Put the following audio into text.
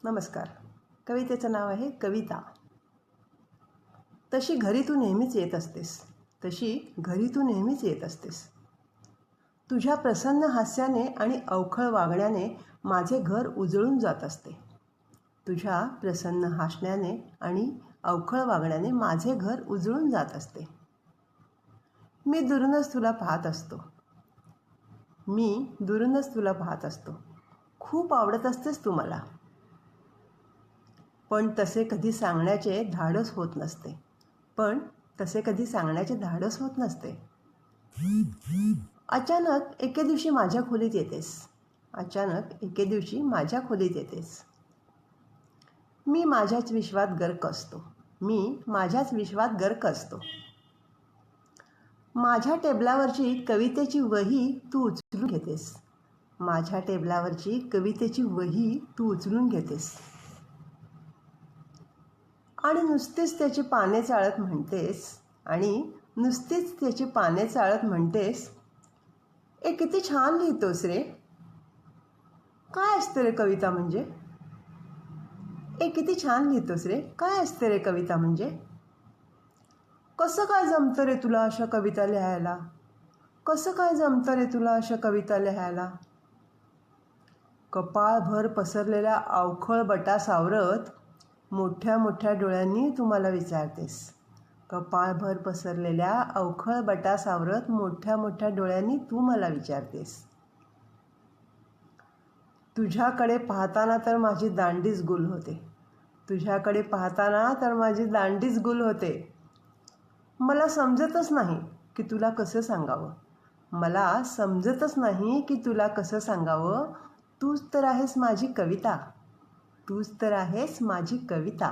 नमस्कार. कवितेचं नाव आहे कविता. तशी घरी तू नेहमीच येत असतेस, तशी घरी तू नेहमीच येत असतेस. तुझ्या प्रसन्न हास्याने आणि अवखळ वागण्याने माझे घर उजळून जात असते. तुझ्या प्रसन्न हास्याने आणि अवखळ वागण्याने माझे घर उजळून जात असते. मी दुरूनच तुला पाहत असतो. मी दुरूनच तुला पाहत असतो. खूप आवडत असतेस तू मला. पण तसे कधी सांगण्याचे धाडस होत नसते. अचानक एके दिवशी माझ्या खोलीत येतेस. मी माझ्याच विश्वात गर्क असतो. माझ्या टेबलावरची कवितेची वही तू उचलून घेतेस. आणि नुसतीच त्याची पाने चाळत म्हणतेस, ए किती छान लिहितोस रे. काय असते रे कविता म्हणजे? कसं काय जमतं रे तुला अशा कविता लिहायला? कपाळभर पसरलेल्या अवखळ बटा सावरत मोठ्या मोठ्या डोळ्यांनी तू मला विचारतेस. तुझ्याकडे पाहताना तर माझी दांडीच गुल होते. मला समजतच नाही की तुला कसं सांगावं. तूच तर आहेस माझी कविता.